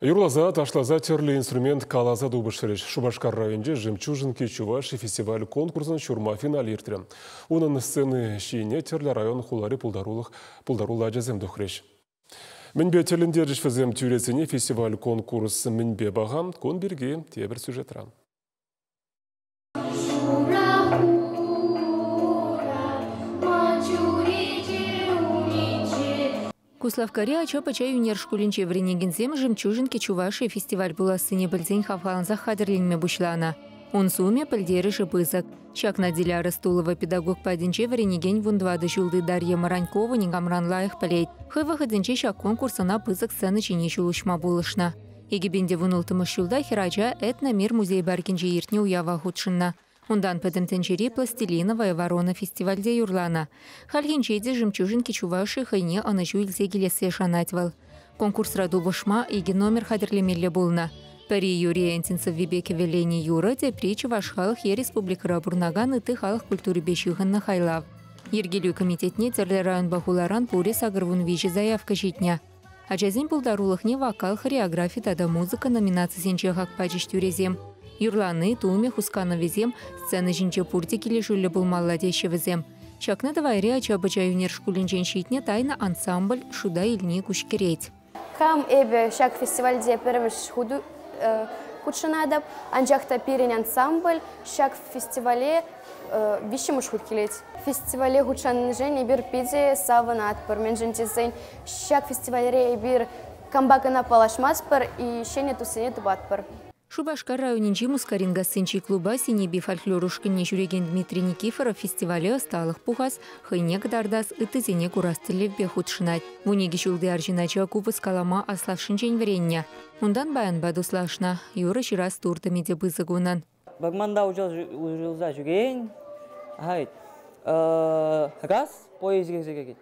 Юрлаза, ташлаза терлі инструмент калаза дубышырыш. Шубашкар районде «Жемчужинки Чуваши» фестиваль конкурсын шурма финал ертірі. Оның сцены шиіне терлі район хулары пулдарула жазем дұқырыш. Мінбе терліндер жішфізем тюресіне фестиваль конкурс мінбе бағам кон бірге тебір сюжетран. Куславкаре ача-пача юнер шкулинче вренегензем «Жемчужинки Чуваши» фестиваль была сыне бельзень хавхаланза хадерлинме бушлана. Он суме пальдеры шипызак. Чак Надиля Растулова педагог падинче вренеген вундвады жулды Дарья Маранькова негамран лайх палейт. Хой выходинче чак конкурсана пызак сцены чине шулушма булышна. Егибенде вунултымы шулда хирача этно мир музей баркинче иртне уява худшинна. Ундан пэдэмтэнчери пластилиновая ворона фестивальде юрлана. Хальгинчейде «Жемчужинки Чуваши» хайне анажу илзе келесе шанатвал. Конкурс раду башма иги номер хадерлемелле булна. Пари Юрия Энтинцев вибеке велени юра депри Чуваш халық е республикара бурнаган ыты халық культуры бешюхынна хайлав. Ергелю комитетне терле район бахуларан пуре сагырвун вижи заявка житня. Ачазин пулдарулыхне вокал, хореография тада музыка номинации сенчехак пачиш тюрезем. Юрланы, туме, хускана везем, сцены жинче пурти келешулі бұл малладеші везем. Чакна давайре ача-бача юнер шкулинчен шитне тайна ансамбль шуда илне кушкереть. Кам эбе шак фестивальде перемеш худшинадап, анжакта пирен ансамбль, шак фестивале вишемуш худкелеть. Фестивале худшан жене бир пиде савана атпыр, мен жентезен шак фестивалере бир камбакана палашмаспыр и шене тусене тубатпыр. Шубашкар районинчи мускаринга сынчи клуба синеби фольклорушкине жүреген Дмитрий Никифоров фестивале осталых пухас хайне кдардас ытызене курастылев бехудшинать. Вунеги шулды аржинача купы скалама аславшинчен вренне. Ундан баян бадуслашна, юра ширас туртами дебызыгунан. Багманда ужилза жүрген, раз поездге зегегет.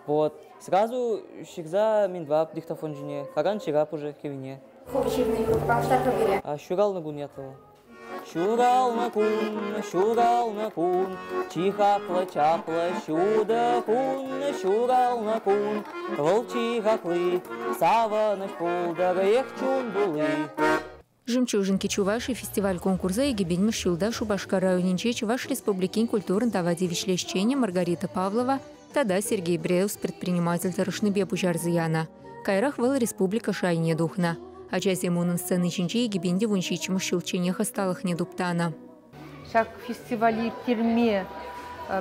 Вот, сразу шигза мен вап диктофон жіне, каган чигап уже кевине. Шурал на гун ятова. Шурал на кун, чихапла-чапла, шурал на кун, волчи хаклы, саваных пулдара, чун булы. «Жемчужинки Чуваши» фестиваль конкурса егибень мышшулда Шубашкар районинче Чуваш республикин культурын тавади вишлещение Маргарита Павлова, тада Сергей Бреус, предприниматель тарышныбе пужарзыяна. Кайрах вел республика шайне духна. А часть имунын сцены чинче егибенде вуншичим шилченех осталых недуптана. Шак фестивали терме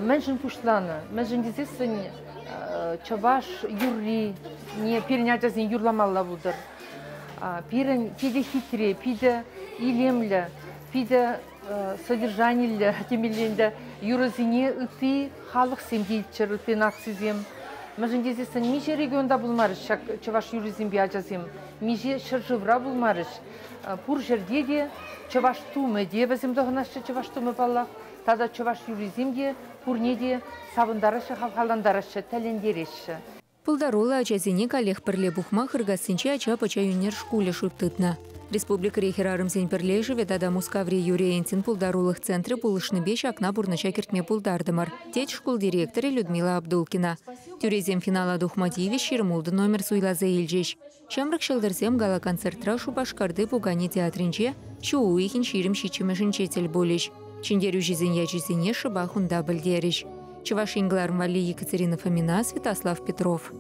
менжин пушлана, менжин дизесен Чуваш юрри не перенятязин юрламалла будар. Пиде хитре, пиде илемля, пиде содержанилля темеленде юразине ыты халық семдейчер, ыты нақсизем. Мәжін дезесін меже регионда бұлмарыш, Чуваш юризм биажазем, меже шыржывра бұлмарыш. Пұр жерде Чуваш тумы де, бәзім доғынашы Чуваш тумы баллақ, тада Чуваш юризмге пұрнеде сабындарышы, халқаландарышы, тәлендереші. Пулдарула ачазине калех пірле бұхма қырғасынче ача-пача юнер шкуле шуптытна. Республика рейхерарым сен пірле живе тада Мускаври Юрий Энтин пулдарулых центры пулышны беш акна бурнача кертме пулдардымар. Теть школ директоры Людмила Абдулкина. Тюрезем финала духмативи ширмулды номер суйлаза илжеш. Шамрак шылдырсем гала концертра Шубашкарды пугани театринче чууихин ширим шичимешин четель болеш. Чиндерю жизнь ячизине шыбахунда більдереш. Чувашингларм вали Екатерина Фомина, Святослав Петров.